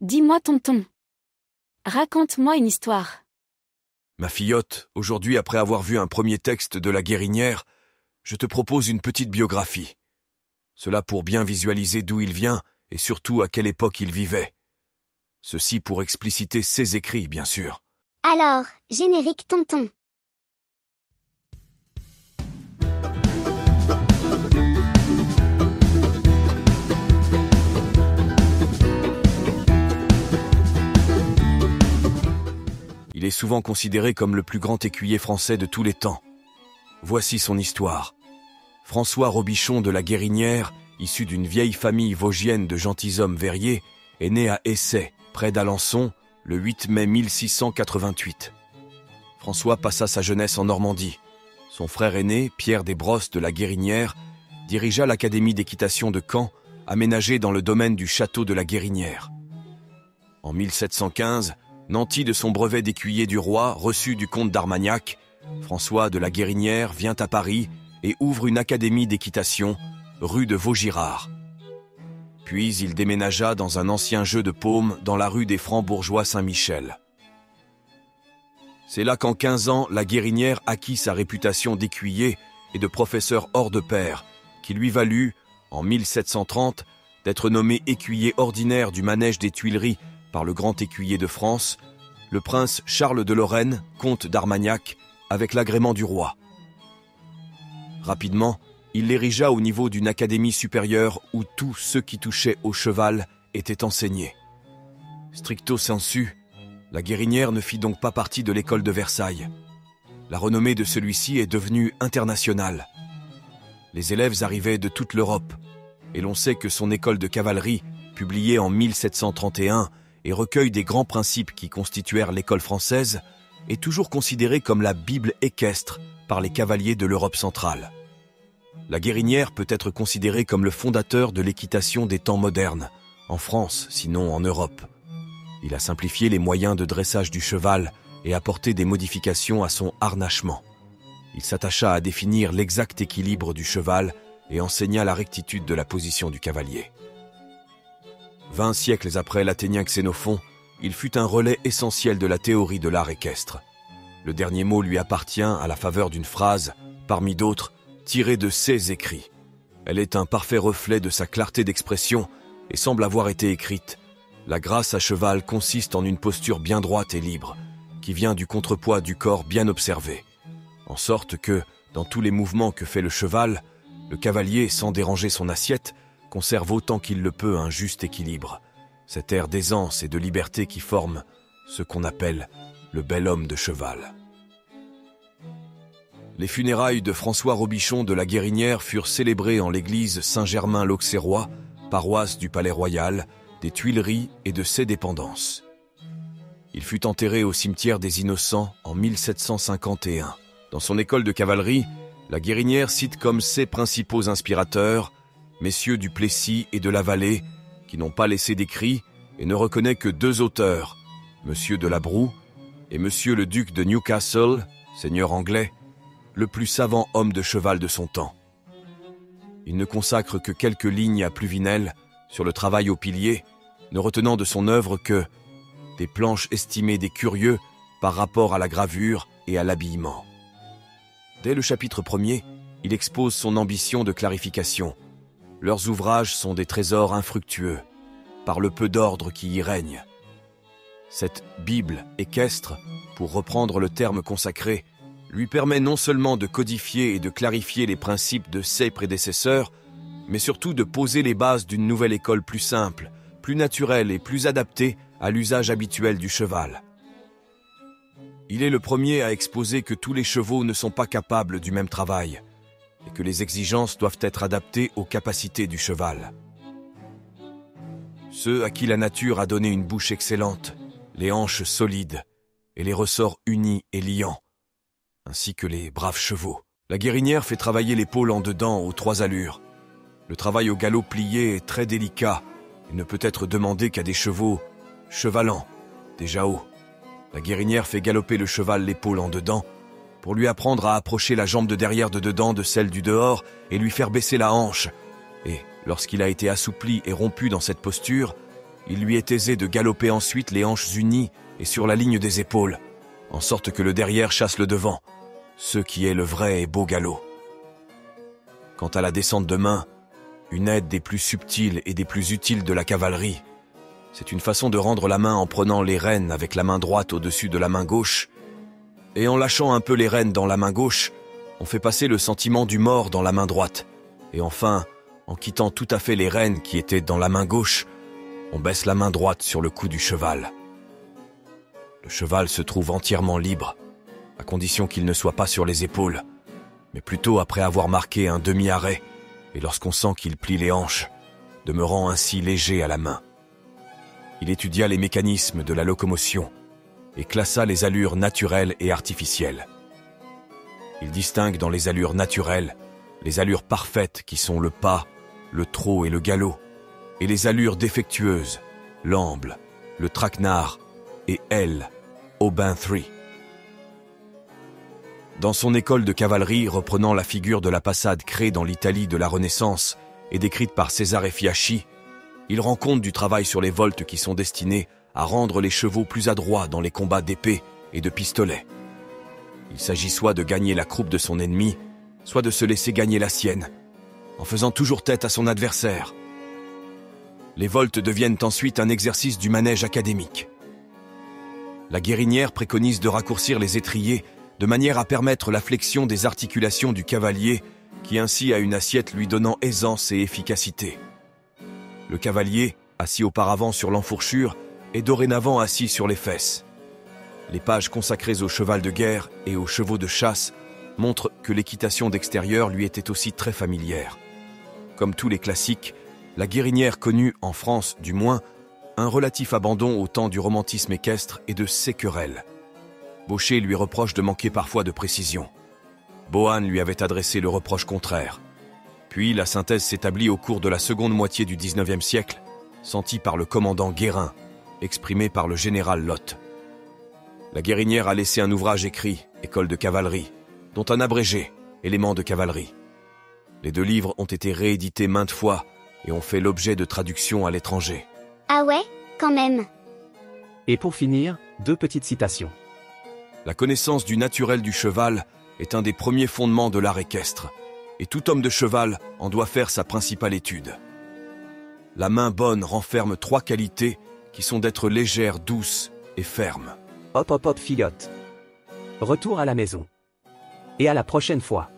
Dis-moi tonton. Raconte-moi une histoire. Ma fillotte, aujourd'hui après avoir vu un premier texte de La Guérinière, je te propose une petite biographie. Cela pour bien visualiser d'où il vient et surtout à quelle époque il vivait. Ceci pour expliciter ses écrits, bien sûr. Alors, générique tonton. Il est souvent considéré comme le plus grand écuyer français de tous les temps. Voici son histoire. François Robichon de La Guérinière, issu d'une vieille famille vosgienne de gentilshommes verriers, est né à Essay, près d'Alençon, le 8 mai 1688. François passa sa jeunesse en Normandie. Son frère aîné, Pierre Desbrosses de La Guérinière, dirigea l'académie d'équitation de Caen, aménagée dans le domaine du château de La Guérinière. En 1715, nanti de son brevet d'écuyer du roi reçu du comte d'Armagnac, François de La Guérinière vient à Paris et ouvre une académie d'équitation, rue de Vaugirard. Puis il déménagea dans un ancien jeu de paume dans la rue des Francs-Bourgeois Saint-Michel. C'est là qu'en 15 ans, La Guérinière acquit sa réputation d'écuyer et de professeur hors de pair, qui lui valut, en 1730, d'être nommé écuyer ordinaire du manège des Tuileries par le grand écuyer de France, le prince Charles de Lorraine, comte d'Armagnac, avec l'agrément du roi. Rapidement, il l'érigea au niveau d'une académie supérieure où tout ce qui touchait au cheval était enseigné. Stricto sensu, La Guérinière ne fit donc pas partie de l'école de Versailles. La renommée de celui-ci est devenue internationale. Les élèves arrivaient de toute l'Europe, et l'on sait que son école de cavalerie, publiée en 1731, et recueil des grands principes qui constituèrent l'école française, est toujours considérée comme la Bible équestre par les cavaliers de l'Europe centrale. La Guérinière peut être considéré comme le fondateur de l'équitation des temps modernes, en France, sinon en Europe. Il a simplifié les moyens de dressage du cheval et apporté des modifications à son harnachement. Il s'attacha à définir l'exact équilibre du cheval et enseigna la rectitude de la position du cavalier. 20 siècles après l'Athénien Xénophon, il fut un relais essentiel de la théorie de l'art équestre. Le dernier mot lui appartient à la faveur d'une phrase, parmi d'autres, tirée de ses écrits. Elle est un parfait reflet de sa clarté d'expression et semble avoir été écrite. La grâce à cheval consiste en une posture bien droite et libre, qui vient du contrepoids du corps bien observé. En sorte que, dans tous les mouvements que fait le cheval, le cavalier, sans déranger son assiette, conserve autant qu'il le peut un juste équilibre, cet air d'aisance et de liberté qui forme ce qu'on appelle le bel homme de cheval. Les funérailles de François Robichon de La Guérinière furent célébrées en l'église Saint-Germain-l'Auxerrois, paroisse du Palais Royal, des Tuileries et de ses dépendances. Il fut enterré au cimetière des Innocents en 1751. Dans son école de cavalerie, La Guérinière cite comme ses principaux inspirateurs messieurs du Plessis et de la Vallée, qui n'ont pas laissé d'écrit et ne reconnaît que 2 auteurs, monsieur de la Broue et monsieur le duc de Newcastle, seigneur anglais, le plus savant homme de cheval de son temps. Il ne consacre que quelques lignes à Pluvinel sur le travail au pilier, ne retenant de son œuvre que des planches estimées des curieux par rapport à la gravure et à l'habillement. Dès le chapitre 1er, il expose son ambition de clarification. Leurs ouvrages sont des trésors infructueux, par le peu d'ordre qui y règne. Cette Bible équestre, pour reprendre le terme consacré, lui permet non seulement de codifier et de clarifier les principes de ses prédécesseurs, mais surtout de poser les bases d'une nouvelle école plus simple, plus naturelle et plus adaptée à l'usage habituel du cheval. Il est le premier à exposer que tous les chevaux ne sont pas capables du même travail, et que les exigences doivent être adaptées aux capacités du cheval. Ceux à qui la nature a donné une bouche excellente, les hanches solides et les ressorts unis et liants, ainsi que les braves chevaux. La Guérinière fait travailler l'épaule en dedans aux 3 allures. Le travail au galop plié est très délicat et ne peut être demandé qu'à des chevaux chevalants, déjà hauts. La Guérinière fait galoper le cheval l'épaule en dedans pour lui apprendre à approcher la jambe de derrière de dedans de celle du dehors et lui faire baisser la hanche. Et, lorsqu'il a été assoupli et rompu dans cette posture, Il lui est aisé de galoper ensuite les hanches unies et sur la ligne des épaules, en sorte que le derrière chasse le devant, ce qui est le vrai et beau galop. Quant à la descente de main, une aide des plus subtiles et des plus utiles de la cavalerie, c'est une façon de rendre la main en prenant les rênes avec la main droite au-dessus de la main gauche, et en lâchant un peu les rênes dans la main gauche, on fait passer le sentiment du mort dans la main droite, et enfin, en quittant tout à fait les rênes qui étaient dans la main gauche, on baisse la main droite sur le cou du cheval. Le cheval se trouve entièrement libre, à condition qu'il ne soit pas sur les épaules, mais plutôt après avoir marqué un demi-arrêt, et lorsqu'on sent qu'il plie les hanches, demeurant ainsi léger à la main. Il étudia les mécanismes de la locomotion et classa les allures naturelles et artificielles. Il distingue dans les allures naturelles les allures parfaites qui sont le pas, le trot et le galop, et les allures défectueuses, l'amble, le traquenard et L, Aubin 3. Dans son école de cavalerie reprenant la figure de la passade créée dans l'Italie de la Renaissance et décrite par Cesare Fiaschi, il rend compte du travail sur les voltes qui sont destinés à rendre les chevaux plus adroits dans les combats d'épée et de pistolet. Il s'agit soit de gagner la croupe de son ennemi, soit de se laisser gagner la sienne, en faisant toujours tête à son adversaire. Les voltes deviennent ensuite un exercice du manège académique. La guérinière préconise de raccourcir les étriers de manière à permettre la flexion des articulations du cavalier qui ainsi a une assiette lui donnant aisance et efficacité. Le cavalier, assis auparavant sur l'enfourchure, est dorénavant assis sur les fesses. Les pages consacrées au cheval de guerre et aux chevaux de chasse montrent que l'équitation d'extérieur lui était aussi très familière. Comme tous les classiques, la guérinière connut, en France du moins, un relatif abandon au temps du romantisme équestre et de ses querelles. Baucher lui reproche de manquer parfois de précision. Bohun lui avait adressé le reproche contraire. Puis la synthèse s'établit au cours de la seconde moitié du XIXe siècle, sentie par le commandant Guérin, exprimée par le général Lotte. La guérinière a laissé un ouvrage écrit, École de cavalerie, dont un abrégé, Éléments de cavalerie. Les 2 livres ont été réédités maintes fois et ont fait l'objet de traductions à l'étranger. Ah ouais, quand même. Et pour finir, 2 petites citations. La connaissance du naturel du cheval est un des premiers fondements de l'art équestre, et tout homme de cheval en doit faire sa principale étude. La main bonne renferme 3 qualités qui sont d'être légère, douce et ferme. Hop hop hop fillotte. Retour à la maison. Et à la prochaine fois.